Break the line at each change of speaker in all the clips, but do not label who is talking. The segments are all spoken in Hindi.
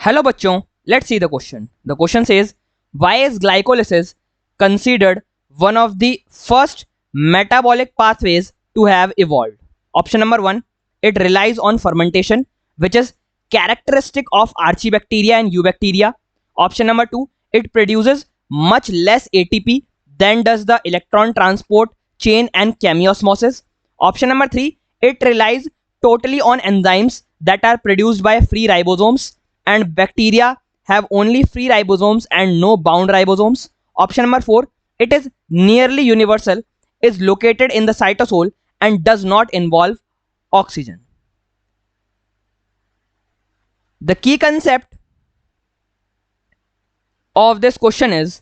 Hello बच्चों, let's see the question. The question says, why is glycolysis considered one of the first metabolic pathways to have evolved? Option number 1, it relies on fermentation, which is characteristic of Archaebacteria and Eubacteria. Option number 2, it produces much less ATP than does the electron transport chain and chemiosmosis. Option number 3, it relies totally on enzymes that are produced by free ribosomes, and bacteria have only free ribosomes and no bound ribosomes. Option number 4, it is nearly universal, is located in the cytosol and does not involve oxygen. The key concept of this question is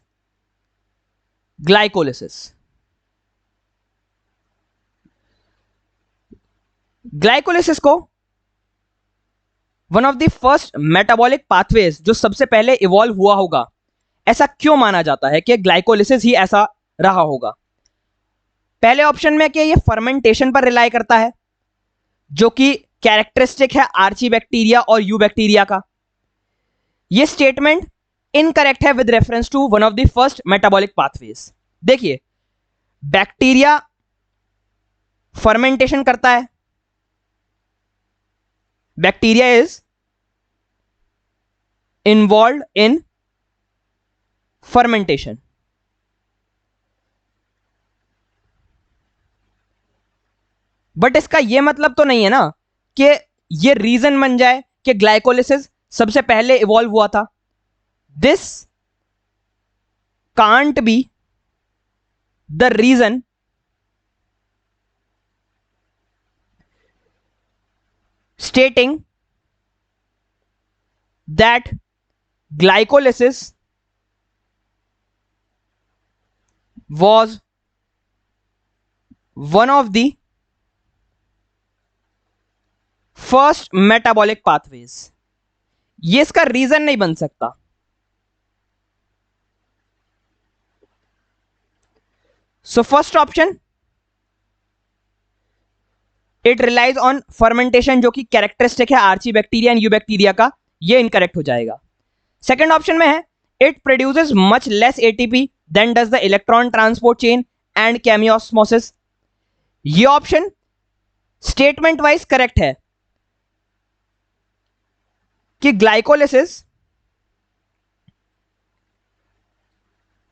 glycolysis. Glycolysis को one of the first metabolic pathways, जो सबसे पहले इवॉल्व हुआ होगा, ऐसा क्यों माना जाता है कि ग्लाइकोलिसिस ही ऐसा रहा होगा? पहले ऑप्शन में कि ये फर्मेंटेशन पर रिलाई करता है, जो कि कैरेक्टरिस्टिक है आर्चीबैक्टीरिया और यूबैक्टीरिया का। ये स्टेटमेंट इनकरेक्ट है with reference to one of the first metabolic pathways. देखिए, बैक्टीरिया फर्मेंटेशन करता है, bacteria is involved in fermentation. But इसका यह मतलब तो नहीं है ना कि यह रीजन बन जाए कि ग्लाइकोलिसिस सबसे पहले इवॉल्व हुआ था। This can't be the reason stating that glycolysis was one of the first metabolic pathways. ये इसका रीजन नहीं बन सकता। So first option, it relies on fermentation, जो कि कैरेक्टरिस्टिक है आर्चीबैक्टीरिया एंड यूबैक्टीरिया का, ये इनकरेक्ट हो जाएगा। सेकंड ऑप्शन में है, it produces much less ATP than does the electron transport chain and chemiosmosis. ये ऑप्शन स्टेटमेंट वाइज करेक्ट है कि ग्लाइकोलिसिस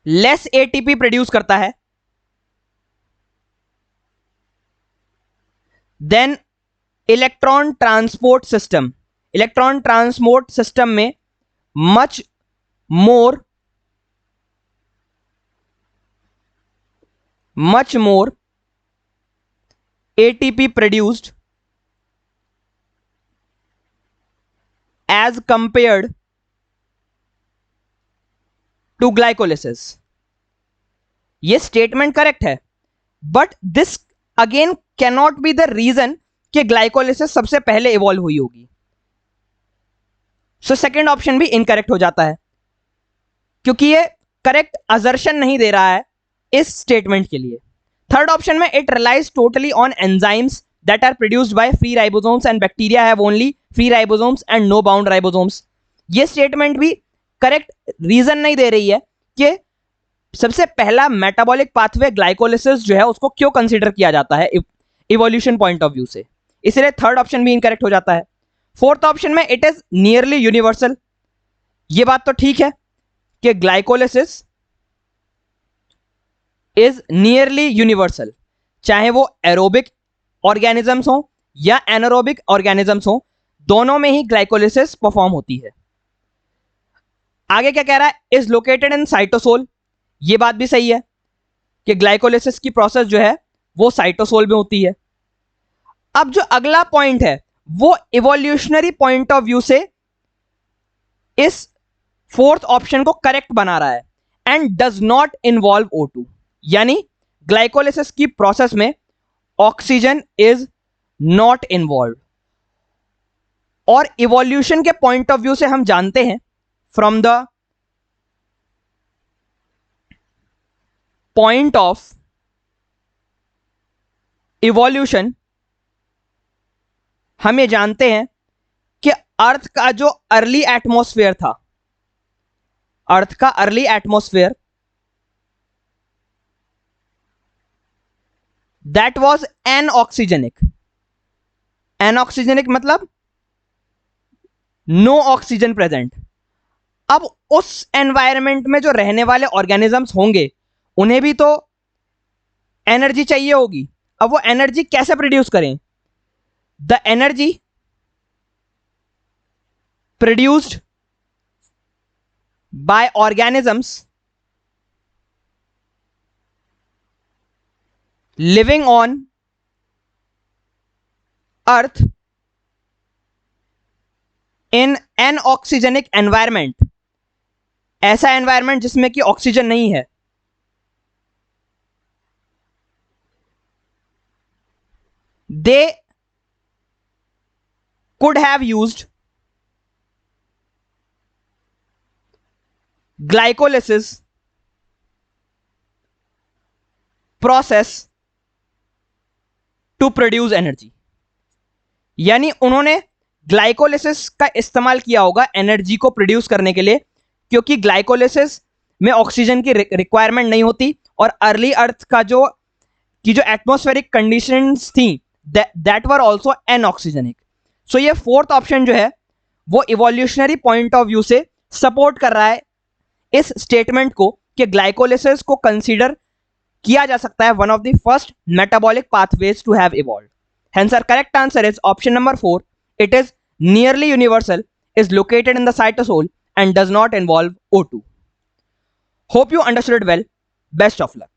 लेस एटीपी प्रोड्यूस करता है than electron transport system. Electron transport system में much more ATP produced as compared to glycolysis. ये स्टेटमेंट करेक्ट है, but this again cannot be the reason कि ग्लाइकोलिसिस सबसे पहले इवॉल्व हुई होगी। सो सेकेंड ऑप्शन भी इनकरेक्ट हो जाता है, क्योंकि ये करेक्ट असर्शन नहीं दे रहा है इस स्टेटमेंट के लिए। थर्ड ऑप्शन में, it relies totally on enzymes that are produced by free ribosomes and bacteria have only free ribosomes and no bound ribosomes. ये स्टेटमेंट भी करेक्ट रीजन नहीं दे रही है कि सबसे पहला मेटाबॉलिक पाथवे ग्लाइकोलिसिस जो है उसको क्यों कंसीडर किया जाता है इवोल्यूशन पॉइंट ऑफ व्यू से, इसलिए थर्ड ऑप्शन भी इनकरेक्ट हो जाता है। फोर्थ ऑप्शन में, इट इज नियरली यूनिवर्सल। ये बात तो ठीक है कि ग्लाइकोलिसिस इज नियरली यूनिवर्सल, चाहे वो एरोबिक ऑर्गेनिजम्स हो या एनारोबिक ऑर्गेनिजम्स हो, दोनों में ही ग्लाइकोलिसिस परफॉर्म होती है। आगे क्या कह रहा है, इज लोकेटेड इन साइटोसोल। ये बात भी सही है कि ग्लाइकोलिसिस की प्रोसेस जो है वो साइटोसोल में होती है। अब जो अगला पॉइंट है वो इवोल्यूशनरी पॉइंट ऑफ व्यू से इस फोर्थ ऑप्शन को करेक्ट बना रहा है, and does not involve O2, यानी ग्लाइकोलिसिस की प्रोसेस में ऑक्सीजन इज नॉट इन्वॉल्व। और इवोल्यूशन के पॉइंट ऑफ व्यू से हम जानते हैं, from the point of evolution, हम ये जानते हैं कि अर्थ का जो अर्ली एटमॉस्फेयर था, अर्थ का early atmosphere, that was anoxygenic. Anoxygenic मतलब नो ऑक्सीजन प्रेजेंट। अब उस एनवायरनमेंट में जो रहने वाले ऑर्गेनिजम्स होंगे उन्हें भी तो एनर्जी चाहिए होगी। अब वो एनर्जी कैसे प्रोड्यूस करें? The energy produced by organisms living on earth in an oxygenic environment, ऐसा एनवायरमेंट जिसमें कि ऑक्सीजन नहीं है, दे could have used glycolysis process to produce energy। यानी उन्होंने ग्लाइकोलिसिस का इस्तेमाल किया होगा एनर्जी को प्रोड्यूस करने के लिए, क्योंकि ग्लाइकोलिसिस में ऑक्सीजन की रिक्वायरमेंट नहीं होती और अर्ली अर्थ का जो एटमॉस्फेरिक कंडीशंस थी दैट वर आल्सो एनऑक्सीजेनिक। सो ये फोर्थ ऑप्शन जो है वो इवोल्यूशनरी पॉइंट ऑफ व्यू से सपोर्ट कर रहा है इस स्टेटमेंट को कि ग्लाइकोलिसिस को कंसीडर किया जा सकता है one of the first metabolic pathways to have evolved. Hence our correct answer is option number 4. It is nearly universal, is located in the cytosol and does not involve O2. Hope you understood it well. Best of luck.